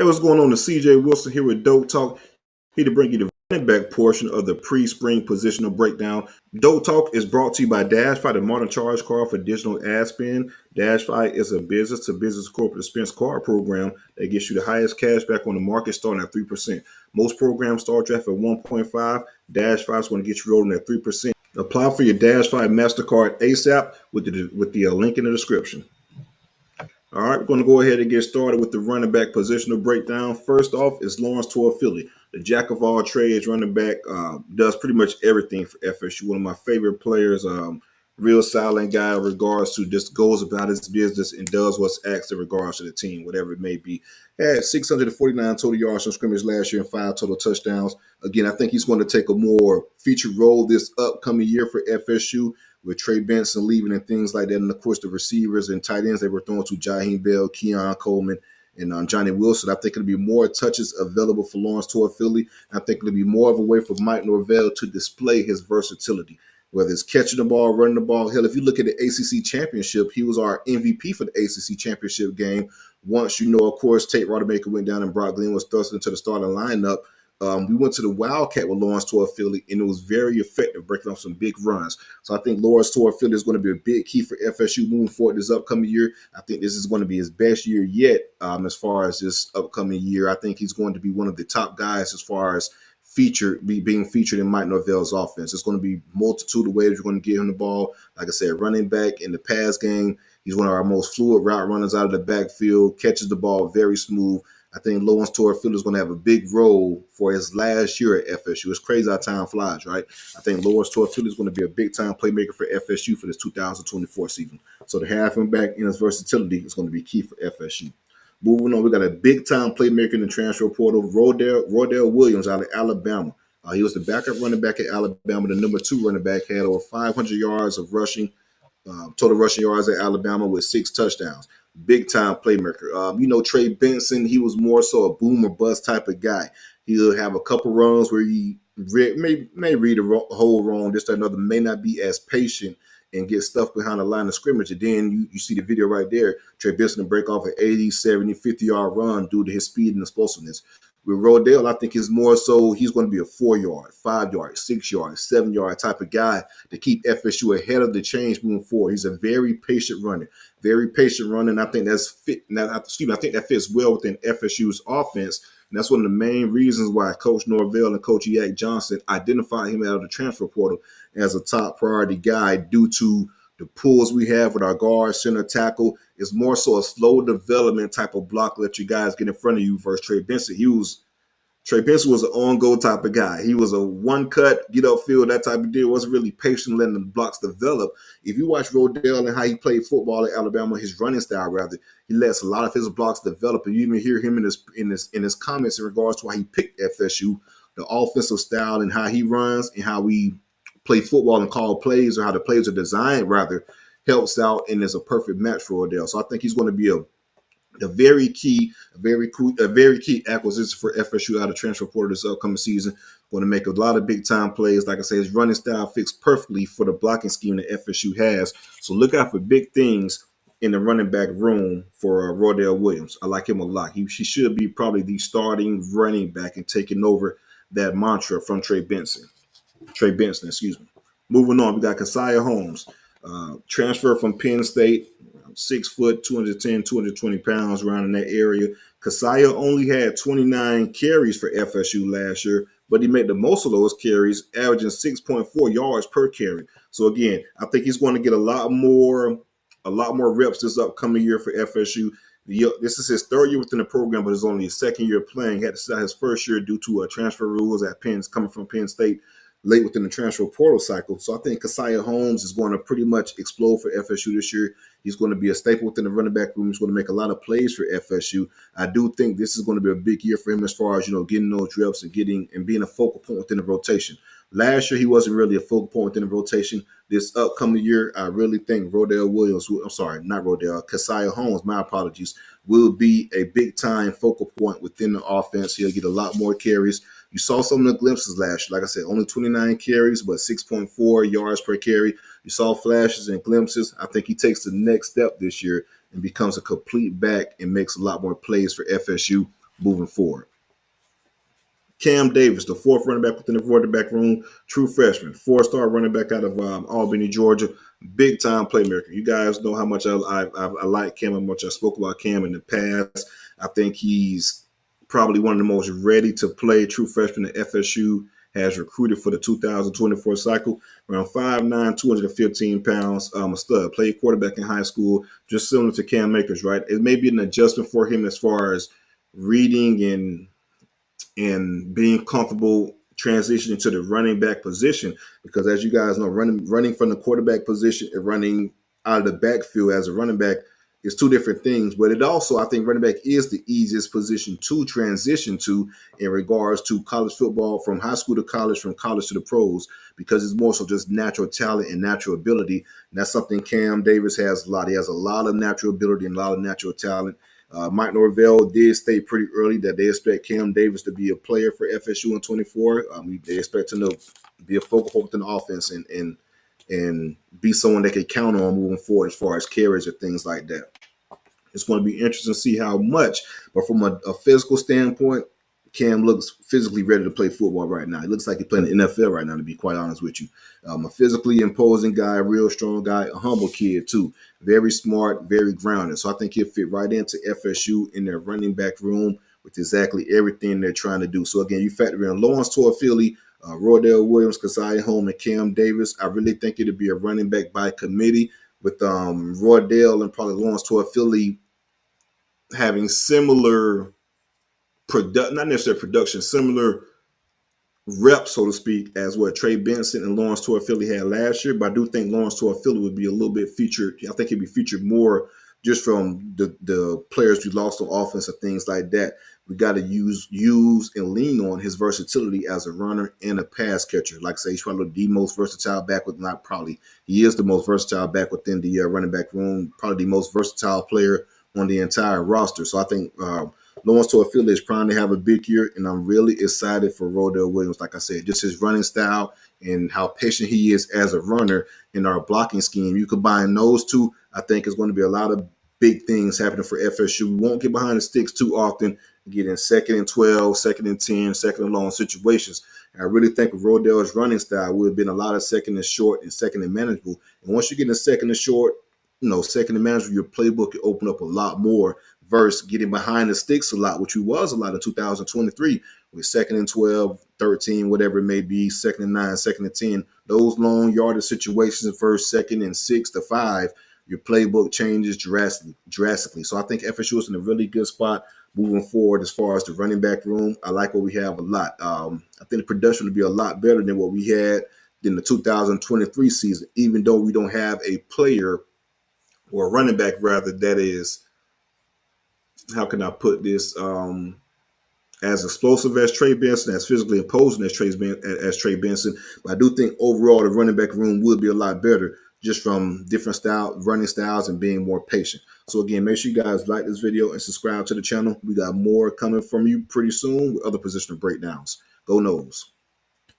Hey, what's going on? The CJ Wilson here with Dope Talk. Here to bring you the running back portion of the pre-spring positional breakdown. Dope Talk is brought to you by DASH.FI, the modern charge card for digital ad spend. DASH.FI is a business-to-business corporate expense card program that gets you the highest cash back on the market starting at 3%. Most programs start you at 1.5. DASH.FI is going to get you rolling at 3%. Apply for your DASH.FI MasterCard ASAP with the link in the description. All right, we're going to go ahead and get started with the running back positional breakdown. First off is Lawrance Toafili, the jack of all trades running back, does pretty much everything for FSU. One of my favorite players, real silent guy in regards to just goes about his business and does what's asked in regards to the team, whatever it may be. Had 649 total yards from scrimmage last year and 5 total touchdowns. Again, I think he's going to take a more featured role this upcoming year for FSU, with Trey Benson leaving and things like that. And, of course, the receivers and tight ends they were throwing to Jaheim Bell, Keon Coleman, and Johnny Wilson. I think it'll be more touches available for Lawrence Toafili. I think it'll be more of a way for Mike Norvell to display his versatility, whether it's catching the ball, running the ball. Hell, if you look at the ACC championship, he was our MVP for the ACC championship game. Once, of course, Tate Rodemaker went down and Brock Glenn was thrust into the starting lineup. We went to the Wildcat with Lawrence Toafili, and it was very effective, breaking off some big runs. So I think Lawrence Toafili is going to be a big key for FSU moving forward this upcoming year. I think this is going to be his best year yet as far as this upcoming year. I think he's going to be one of the top guys as far as being featured in Mike Norvell's offense. It's going to be multitude of ways you're going to get him the ball. Like I said, running back in the pass game. He's one of our most fluid route runners out of the backfield, catches the ball very smooth. I think Lawrence Toafili is going to have a big role for his last year at FSU. It's crazy how time flies, right? I think Lawrence Toafili is going to be a big-time playmaker for FSU for this 2024 season. So to have him back in his versatility is going to be key for FSU. Moving on, we got a big-time playmaker in the transfer portal, Roydell Williams out of Alabama. He was the backup running back at Alabama, the number 2 running back, had over 500 yards of rushing, total rushing yards at Alabama with 6 touchdowns. Big-time playmaker. Trey Benson, he was more so a boom or bust type of guy. He'll have a couple runs where he may read a hole wrong, this or another, may not be as patient and get stuff behind the line of scrimmage. And then you see the video right there, Trey Benson break off an 80, 70, 50-yard run due to his speed and explosiveness. With Roydell, I think is more so he's going to be a 4-yard, 5-yard, 6-yard, 7-yard type of guy to keep FSU ahead of the change moving forward. He's a very patient runner, and I think I think that fits well within FSU's offense. And that's one of the main reasons why Coach Norvell and Coach Yak Johnson identified him out of the transfer portal as a top priority guy due to the pulls we have with our guard, center, tackle. Is more so a slow development type of block, let you guys get in front of you versus Trey Benson. Trey Benson was an on-go type of guy. He was a one-cut, get upfield, that type of deal. Wasn't really patient letting the blocks develop. If you watch Roydell and how he played football at Alabama, his running style rather, he lets a lot of his blocks develop. And you even hear him in his comments in regards to why he picked FSU, the offensive style and how he runs and how we play football and call plays, or how the plays are designed rather, helps out and is a perfect match for Roydell. So I think he's going to be a very key acquisition for FSU out of transfer portal this upcoming season. Going to make a lot of big time plays. Like I said, his running style fits perfectly for the blocking scheme that FSU has. So look out for big things in the running back room for Roydell Williams. I like him a lot. He should be probably the starting running back and taking over that mantra from Trey Benson, excuse me. Moving on, we got Caziah Holmes, transfer from Penn State. 6 foot, 210, 220 pounds, around in that area. Caziah only had 29 carries for FSU last year, but he made the most of those carries, averaging 6.4 yards per carry. So again, I think he's going to get a lot more reps this upcoming year for FSU. This is his 3rd year within the program, but it's only his 2nd year playing. He had to start his 1st year due to transfer rules at coming from Penn State late within the transfer portal cycle. So I think Caziah Holmes is going to pretty much explode for FSU this year. He's going to be a staple within the running back room. He's going to make a lot of plays for FSU. I do think this is going to be a big year for him as far as, getting those reps and being a focal point within the rotation. Last year, he wasn't really a focal point within the rotation. This upcoming year, I really think Caziah Holmes, my apologies, will be a big-time focal point within the offense. He'll get a lot more carries. You saw some of the glimpses last year. Like I said, only 29 carries, but 6.4 yards per carry. You saw flashes and glimpses. I think he takes the next step this year and becomes a complete back and makes a lot more plays for FSU moving forward. Kam Davis, the fourth running back within the quarterback room, true freshman, four-star running back out of Albany, Georgia, big-time playmaker. You guys know how much I like Kam, how much I spoke about Kam in the past. I think he's probably one of the most ready-to-play true freshmen that FSU has recruited for the 2024 cycle. Around 5'9", 215 pounds, a stud. Played quarterback in high school, just similar to Cam Akers, right? It may be an adjustment for him as far as reading and being comfortable transitioning to the running back position, because as you guys know, running from the quarterback position and running out of the backfield as a running back is two different things. But it also, I think running back is the easiest position to transition to in regards to college football, from high school to college, from college to the pros, because it's more so just natural talent and natural ability. And that's something Kam Davis has a lot. He has a lot of natural ability and a lot of natural talent. Mike Norvell did state pretty early that they expect Kam Davis to be a player for FSU in 24. They expect him to be a focal point in the offense and be someone they can count on moving forward as far as carries or things like that. It's going to be interesting to see how much, but from a physical standpoint, Kam looks physically ready to play football right now. He looks like he's playing the NFL right now, to be quite honest with you. A physically imposing guy, a real strong guy, a humble kid too. Very smart, very grounded. So I think he'll fit right into FSU in their running back room with exactly everything they're trying to do. So again, you factor in Lawrance Toafili, Roydell Williams, Caziah Holmes, and Kam Davis. I really think it'll be a running back by committee with Roydell and probably Lawrance Toafili having similar not necessarily production, similar reps, so to speak, as what Trey Benson and Lawrance Toafili had last year. But I do think Lawrance Toafili would be a little bit featured. I think he'd be featured more just from the players we lost on offense and things like that. We got to use and lean on his versatility as a runner and a pass catcher. Like I say, he's probably the most versatile back he is the most versatile back within the running back room, probably the most versatile player on the entire roster. So I think Lawrance Toafili is trying to have a big year, and I'm really excited for Roydell Williams. Like I said, just his running style and how patient he is as a runner in our blocking scheme. You combine those two, I think it's going to be a lot of big things happening for FSU. We won't get behind the sticks too often, get in 2nd and 12, 2nd and 10, 2nd and long situations. And I really think with Roydell's running style would have been a lot of 2nd and short and 2nd and manageable. And once you get in 2nd and short, 2nd and manageable, your playbook can open up a lot more versus getting behind the sticks a lot, which was a lot in 2023 with 2nd and 12, 13, whatever it may be, 2nd and 9, 2nd and 10. Those long yardage situations, first, 2nd and 6 to 5, your playbook changes drastically. So I think FSU is in a really good spot moving forward as far as the running back room. I like what we have a lot. I think the production will be a lot better than what we had in the 2023 season, even though we don't have a player or a running back rather that is, how can I put this, as explosive as Trey Benson, as physically imposing as Trey Benson. But I do think overall the running back room would be a lot better just from different running styles and being more patient. So again, make sure you guys like this video and subscribe to the channel. We got more coming from you pretty soon with other positional breakdowns. Go Noles.